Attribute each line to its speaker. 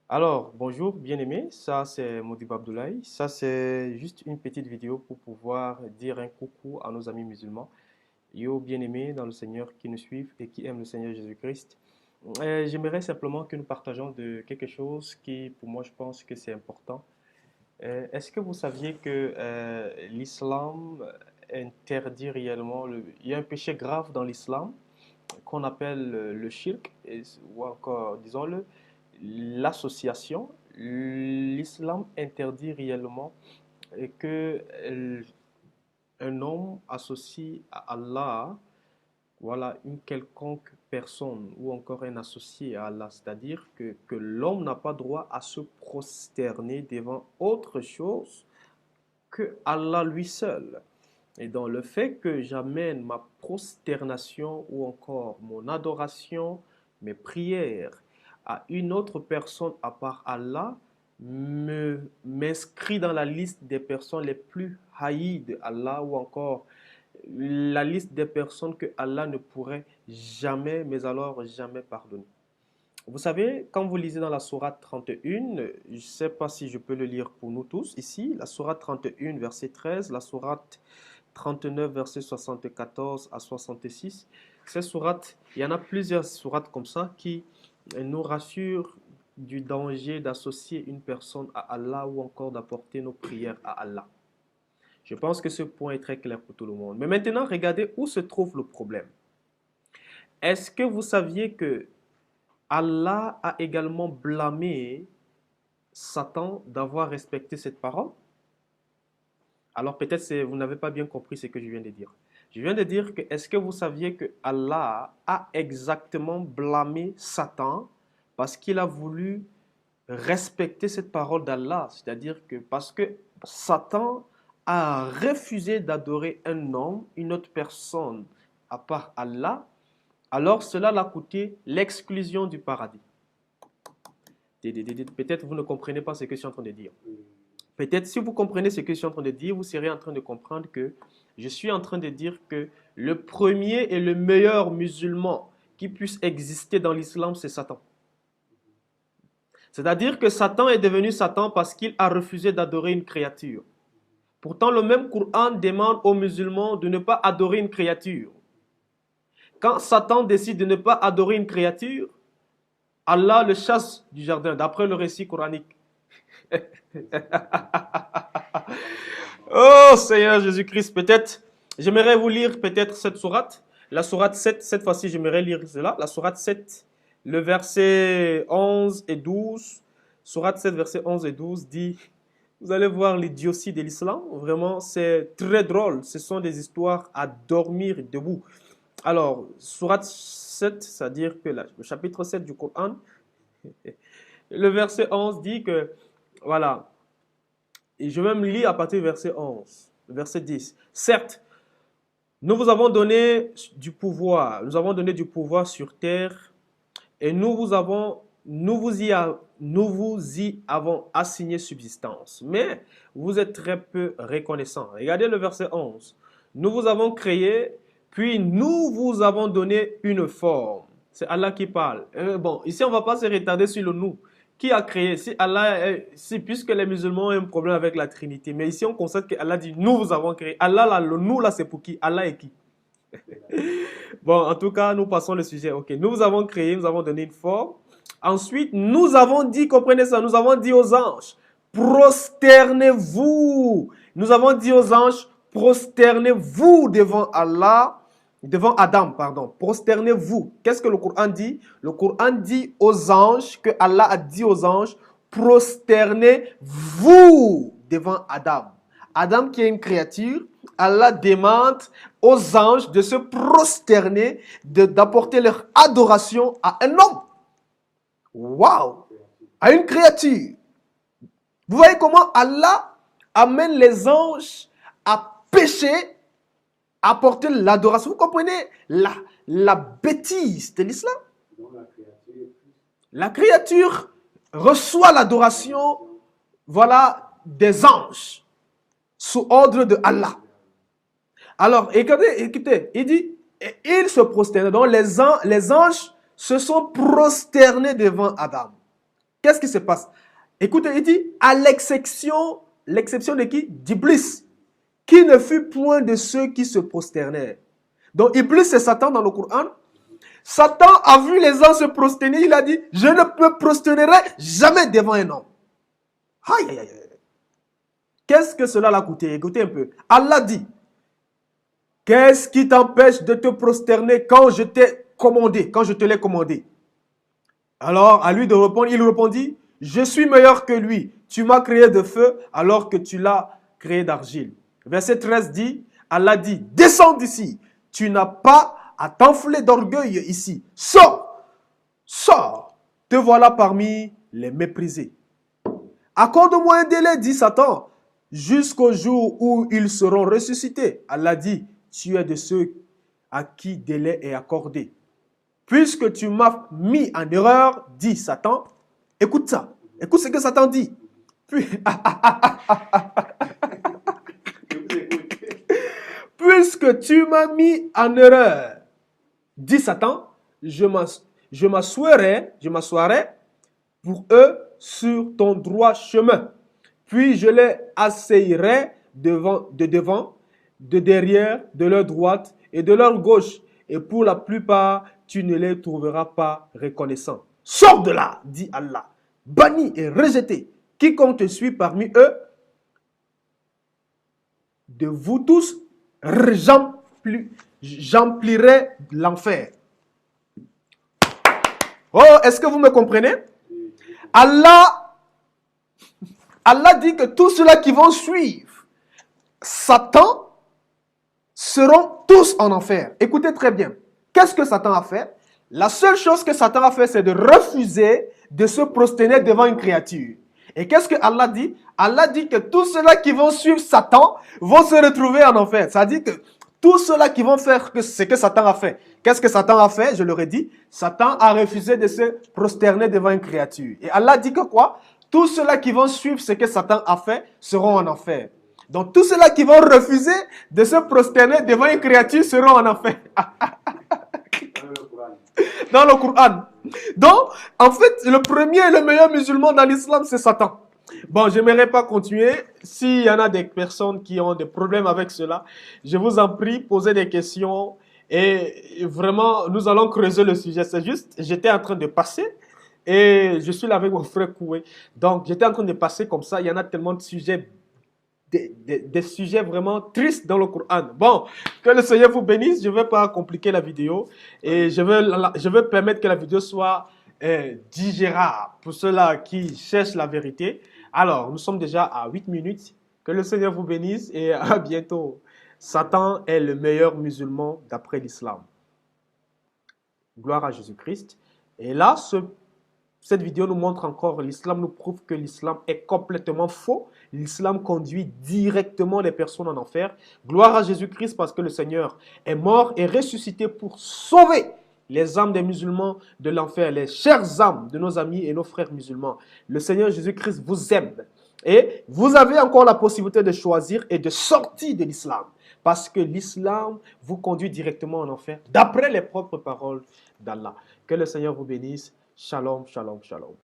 Speaker 1: Alors, bonjour, bien-aimé, ça c'est Modib Abdoulaye. Ça c'est juste une petite vidéo pour pouvoir dire un coucou à nos amis musulmans et aux bien-aimés dans le Seigneur qui nous suivent et qui aiment le Seigneur Jésus-Christ. J'aimerais simplement que nous partageons de quelque chose qui, pour moi, je pense que c'est important. Est-ce que vous saviez que l'islam interdit réellement, il y a un péché grave dans l'islam qu'on appelle le shirk, ou encore, disons-le, l'association. L'islam interdit réellement que un homme associe à Allah, voilà, une quelconque personne ou encore un associé à Allah. C'est-à-dire que l'homme n'a pas droit à se prosterner devant autre chose que Allah lui seul. Et dans le fait que j'amène ma prosternation ou encore mon adoration, mes prières à une autre personne à part Allah, m'inscrit dans la liste des personnes les plus haïes de Allah ou encore la liste des personnes que Allah ne pourrait jamais, mais alors jamais pardonner. Vous savez, quand vous lisez dans la sourate 31, je ne sais pas si je peux le lire pour nous tous ici, la sourate 31, verset 13, la sourate 39, verset 74 à 66. Ces sourates, il y en a plusieurs sourates comme ça qui nous rassurent du danger d'associer une personne à Allah ou encore d'apporter nos prières à Allah. Je pense que ce point est très clair pour tout le monde. Mais maintenant, regardez où se trouve le problème. Est-ce que vous saviez que Allah a également blâmé Satan d'avoir respecté cette parole? Alors peut-être que vous n'avez pas bien compris ce que je viens de dire. Je viens de dire que est-ce que vous saviez que Allah a exactement blâmé Satan parce qu'il a voulu respecter cette parole d'Allah, c'est-à-dire que parce que Satan a refusé d'adorer un homme, une autre personne à part Allah, alors cela l'a coûté l'exclusion du paradis. Peut-être vous ne comprenez pas ce que je suis en train de dire. Peut-être si vous comprenez ce que je suis en train de dire, vous serez en train de comprendre que je suis en train de dire que le premier et le meilleur musulman qui puisse exister dans l'islam, c'est Satan. C'est-à-dire que Satan est devenu Satan parce qu'il a refusé d'adorer une créature. Pourtant, le même Coran demande aux musulmans de ne pas adorer une créature. Quand Satan décide de ne pas adorer une créature, Allah le chasse du jardin, d'après le récit coranique. Oh Seigneur Jésus-Christ, peut-être, j'aimerais vous lire peut-être cette sourate. La sourate 7, cette fois-ci, j'aimerais lire cela. La sourate 7, le verset 11 et 12. Sourate 7, verset 11 et 12 dit, vous allez voir l'idiotie de l'islam. Vraiment, c'est très drôle. Ce sont des histoires à dormir debout. Alors, sourate 7, c'est-à-dire que le chapitre 7 du Coran, le verset 11 dit que, voilà, et je vais même lire à partir du verset 11, verset 10. Certes, nous vous avons donné du pouvoir, nous avons donné du pouvoir sur terre et nous vous y avons assigné subsistance. Mais vous êtes très peu reconnaissants. Regardez le verset 11. Nous vous avons créé, puis nous vous avons donné une forme. C'est Allah qui parle. Bon, ici on ne va pas se retarder sur le nous. Qui a créé? Si Allah, si, puisque les musulmans ont un problème avec la Trinité, mais ici on constate que Allah dit nous vous avons créé. Allah là, le nous là c'est pour qui? Allah est qui? Bon, en tout cas, nous passons le sujet. Ok, nous vous avons créé, nous avons donné une forme. Ensuite, nous avons dit, comprenez ça, nous avons dit aux anges, prosternez-vous. Nous avons dit aux anges, prosternez-vous devant Allah, devant Adam, pardon. Prosternez-vous. Qu'est-ce que le Coran dit? Le Coran dit aux anges, que Allah a dit aux anges, prosternez-vous devant Adam. Adam qui est une créature, Allah demande aux anges de se prosterner, d'apporter leur adoration à un homme. Waouh! À une créature. Vous voyez comment Allah amène les anges à pécher, à apporter l'adoration. Vous comprenez la bêtise de l'islam? La créature reçoit l'adoration, voilà, des anges, sous ordre de Allah. Alors, écoutez, il dit, et ils se prosternent. Donc, les anges se sont prosternés devant Adam. qu'est-ce qui se passe? Écoutez, il dit, à l'exception de qui? D'Iblis, qui ne fut point de ceux qui se prosternèrent. Donc, Iblis, c'est Satan dans le Coran. Satan a vu les gens se prosterner, il a dit, je ne me prosternerai jamais devant un homme. Aïe, aïe, aïe. Qu'est-ce que cela l'a coûté? Écoutez un peu. Allah dit, qu'est-ce qui t'empêche de te prosterner quand je t'ai commandé, quand je te l'ai commandé? Alors, à lui de répondre, il répondit, je suis meilleur que lui. Tu m'as créé de feu alors que tu l'as créé d'argile. Verset 13 dit, Allah dit, descends d'ici. Tu n'as pas à t'enfler d'orgueil ici. Sors, sors. Te voilà parmi les méprisés. Accorde-moi un délai, dit Satan, jusqu'au jour où ils seront ressuscités. Allah dit, tu es de ceux à qui délai est accordé. Puisque tu m'as mis en erreur, dit Satan, écoute ça, écoute ce que Satan dit. Puisque tu m'as mis en erreur, dit Satan, je m'assoirai pour eux sur ton droit chemin. Puis je les asseillerai de devant, de derrière, de leur droite et de leur gauche. Et pour la plupart, tu ne les trouveras pas reconnaissants. Sors de là, dit Allah, banni et rejeté. Quiconque te suit parmi eux, de vous tous, j'emplirai l'enfer. Oh, est-ce que vous me comprenez? Allah dit que tous ceux-là qui vont suivre Satan seront tous en enfer. Écoutez très bien. Qu'est-ce que Satan a fait? La seule chose que Satan a fait, c'est de refuser de se prosterner devant une créature. Et qu'est-ce que Allah dit? Allah dit que tous ceux-là qui vont suivre Satan vont se retrouver en enfer. Ça dit que tous ceux-là qui vont faire ce que Satan a fait. Qu'est-ce que Satan a fait? Je leur ai dit, Satan a refusé de se prosterner devant une créature. Et Allah dit que quoi? Tous ceux-là qui vont suivre ce que Satan a fait seront en enfer. Donc tous ceux-là qui vont refuser de se prosterner devant une créature seront en enfer. Dans le Coran. Donc, en fait, le premier et le meilleur musulman dans l'islam, c'est Satan. Bon, je n'aimerais pas continuer. S'il y en a des personnes qui ont des problèmes avec cela, je vous en prie, posez des questions. Et vraiment, nous allons creuser le sujet. C'est juste, j'étais en train de passer. Et je suis là avec mon frère Koué. Donc, j'étais en train de passer comme ça. Il y en a tellement de sujets, des sujets vraiment tristes dans le Coran. Bon, que le Seigneur vous bénisse. Je ne vais pas compliquer la vidéo. Et je vais permettre que la vidéo soit digérable pour ceux-là qui cherchent la vérité. Alors, nous sommes déjà à 8 minutes. Que le Seigneur vous bénisse et à bientôt. Satan est le meilleur musulman d'après l'islam. Gloire à Jésus-Christ. Et là, cette vidéo nous montre encore, l'islam nous prouve que l'islam est complètement faux. L'islam conduit directement les personnes en enfer. Gloire à Jésus-Christ parce que le Seigneur est mort et ressuscité pour sauver les âmes des musulmans de l'enfer, les chères âmes de nos amis et nos frères musulmans. Le Seigneur Jésus-Christ vous aime. Et vous avez encore la possibilité de choisir et de sortir de l'islam. Parce que l'islam vous conduit directement en enfer, d'après les propres paroles d'Allah. Que le Seigneur vous bénisse. Shalom, shalom, shalom.